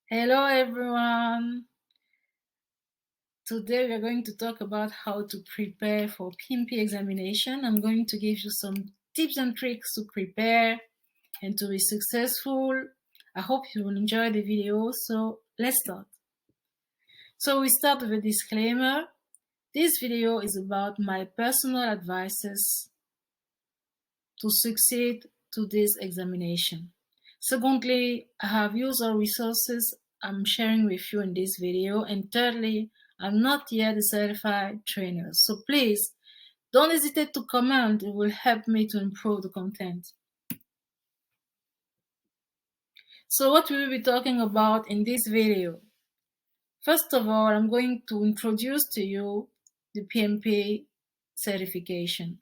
Hello everyone. Today we are going to talk about how to prepare for PMP examination. I'm going to give you some tips and tricks to prepare and to be successful. I hope you will enjoy the video. So let's start. So we start with a disclaimer. This video is about my personal advices to succeed to this examination. Secondly, I have used all resources I'm sharing with you in this video. And thirdly, I'm not yet a certified trainer. So please don't hesitate to comment. It will help me to improve the content. So what we will be talking about in this video? First of all, I'm going to introduce to you the PMP certification.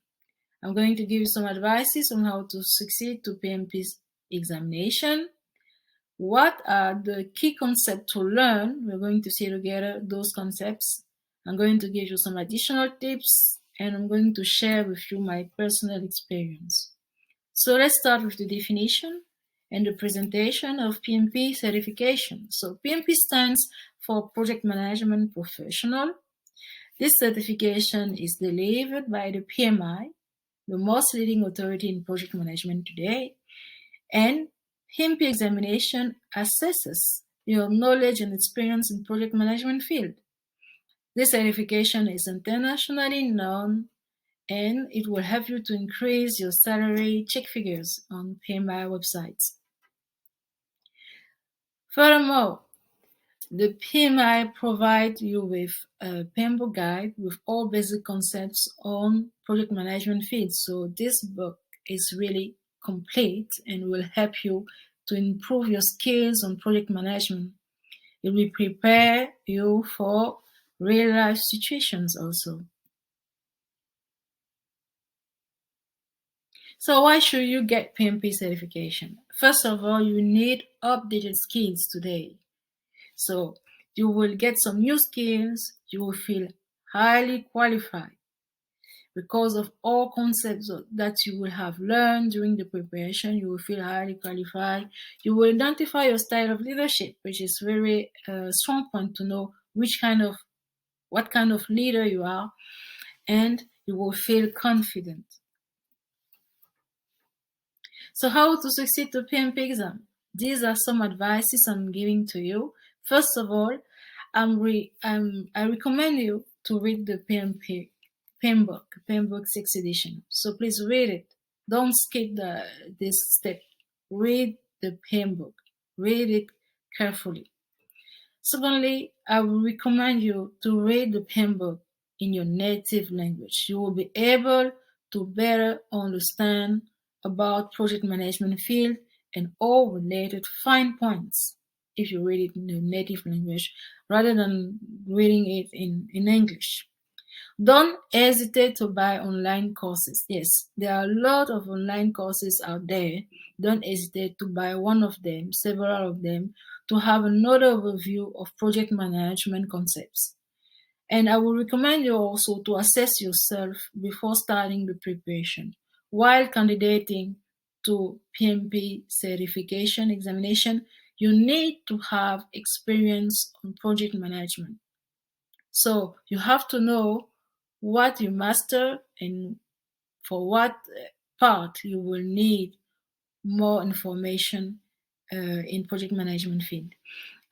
I'm going to give you some advices on how to succeed to PMP's examination. What are the key concepts to learn? We're going to see together those concepts. I'm going to give you some additional tips and I'm going to share with you my personal experience. So let's start with the definition and the presentation of PMP certification. So PMP stands for Project Management Professional. This certification is delivered by the PMI, the most leading authority in project management today, and PMP examination assesses your knowledge and experience in project management field. This certification is internationally known and it will help you to increase your salary check figures on PMI websites. Furthermore, the PMI provides you with a PMBOK guide with all basic concepts on project management fields. So this book is really complete and will help you to improve your skills on project management. It will prepare you for real life situations also. So why should you get PMP certification? First of all, you need updated skills today. So you will get some new skills, you will feel highly qualified because of all concepts that you will have learned during the preparation. You will feel highly qualified. You will identify your style of leadership, which is very strong point to know what kind of leader you are, and you will feel confident. So how to succeed to PMP exam? These are some advices I'm giving to you. First of all, I recommend you to read the PMBOK 6th edition. So please read it. Don't skip this step. Read the PMBOK. Read it carefully. Secondly, I will recommend you to read the PMBOK in your native language. You will be able to better understand about project management field and all related fine points if you read it in your native language rather than reading it in English. Don't hesitate to buy online courses. Yes, there are a lot of online courses out there. Don't hesitate to buy one of them, several of them, to have another overview of project management concepts. And I will recommend you also to assess yourself before starting the preparation. While candidating to PMP certification examination, you need to have experience on project management. So you have to know what you master and for what part you will need more information in project management field.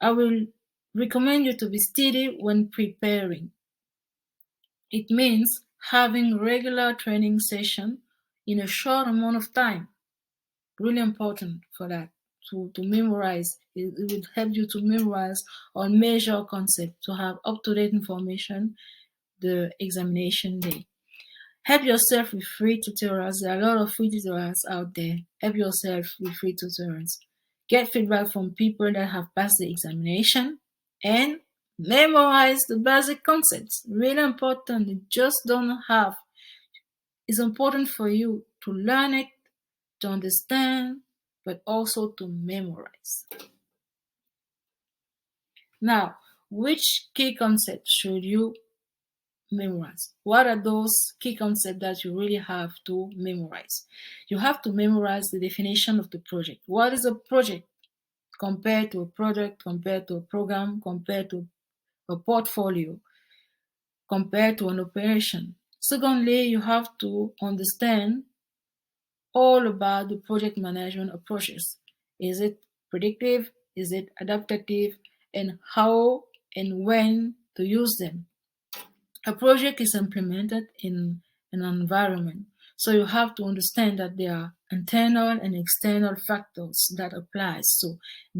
I will recommend you to be steady when preparing. It means having regular training session in a short amount of time. Really important for that, to memorize. It will help you to memorize or measure concept, to have up-to-date information the examination day. Help yourself with free tutorials. There are a lot of free tutorials out there. Help yourself with free tutorials. Get feedback from people that have passed the examination and memorize the basic concepts. Really important. You just don't have. It's important for you to learn it, to understand, but also to memorize. Now, which key concepts should you memorize? What are those key concepts that you really have to memorize? You have to memorize the definition of the project. What is a project? compared to a product, compared to a program, compared to a portfolio, compared to an operation. Secondly, you have to understand all about the project management approaches. Is it predictive? Is it adaptive? And how and when to use them. A project is implemented in an environment. So you have to understand that there are internal and external factors that apply. So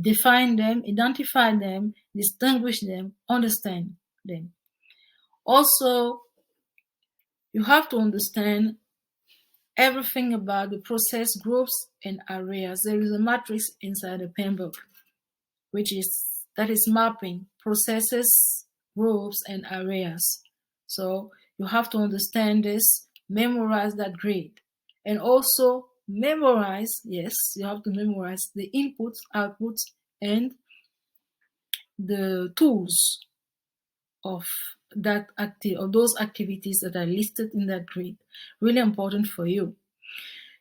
define them, identify them, distinguish them, understand them. Also, you have to understand everything about the process groups and areas. There is a matrix inside the PMP, that is mapping processes, groups, and areas. So you have to understand this, memorize that grid, and also memorize, yes, you have to memorize the inputs, outputs, and the tools of those activities that are listed in that grid. Really important for you.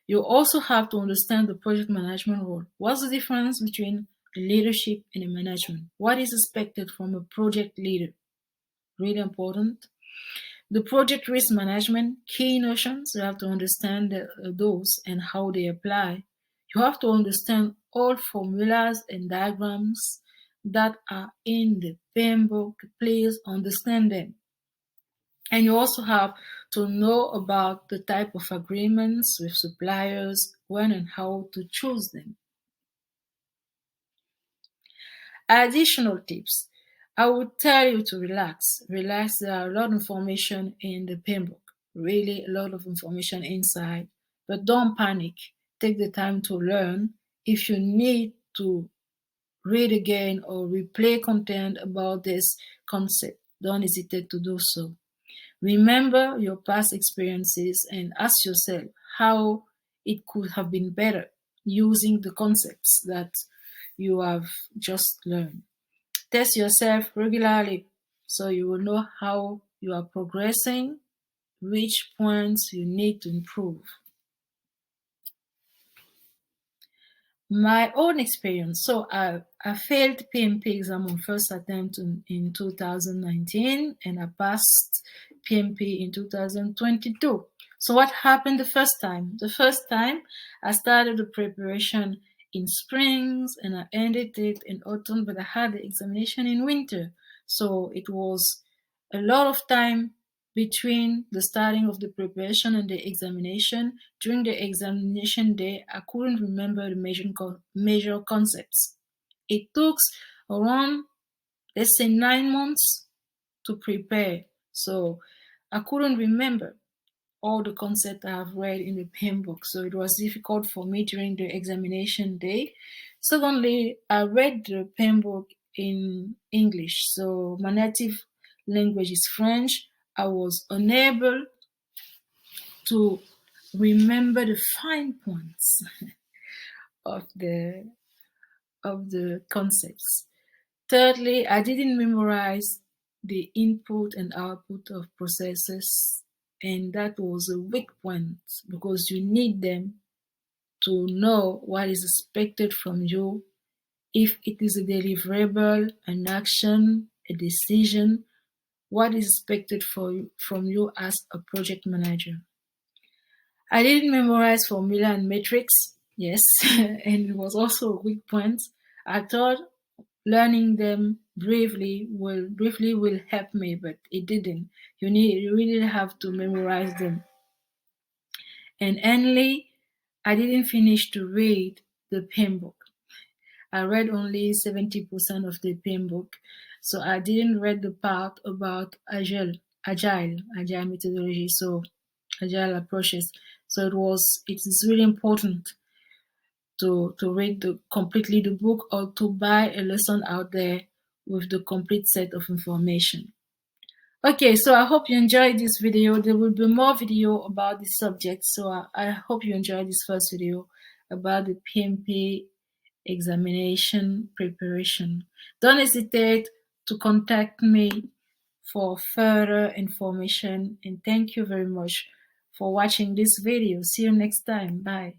You also have to understand the project management role. What's the difference between the leadership and the management? What is expected from a project leader? Really important. The project risk management, key notions, you have to understand those and how they apply. You have to understand all formulas and diagrams that are in the PMP. Please understand them. And you also have to know about the type of agreements with suppliers, when and how to choose them. Additional tips. I would tell you to relax. Relax, there are a lot of information in the PMP. Really a lot of information inside. But don't panic. Take the time to learn. If you need to read again or replay content about this concept, don't hesitate to do so. Remember your past experiences and ask yourself how it could have been better using the concepts that you have just learned. Test yourself regularly so you will know how you are progressing, which points you need to improve. My own experience. So I failed PMP exam on first attempt in 2019 and I passed PMP in 2022. So what happened the first time? The first time I started the preparation in springs and I ended it in autumn, but I had the examination in winter. So it was a lot of time between the starting of the preparation and the examination. During the examination day, I couldn't remember the major concepts. It took around, let's say, 9 months to prepare. So I couldn't remember all the concepts I have read in the PMP. So it was difficult for me during the examination day. Secondly, I read the PMP in English. So my native language is French. I was unable to remember the fine points of the concepts. Thirdly, I didn't memorize the input and output of processes, and that was a weak point because you need them to know what is expected from you, if it is a deliverable, an action, a decision, what is expected from you as a project manager. I didn't memorize formula and metrics, yes, and it was also a weak point. I thought learning them briefly will help me, but it didn't. You really have to memorize them. And endly, I didn't finish to read the PMP. I read only 70% of the PMP, so I didn't read the part about agile methodology, so agile approaches. So it is really important to read completely the book or to buy a lesson out there with the complete set of information. Okay, so I hope you enjoyed this video. There will be more video about this subject, so I hope you enjoyed this first video about the PMP examination preparation. Don't hesitate to contact me for further information, and thank you very much for watching this video. See you next time. Bye.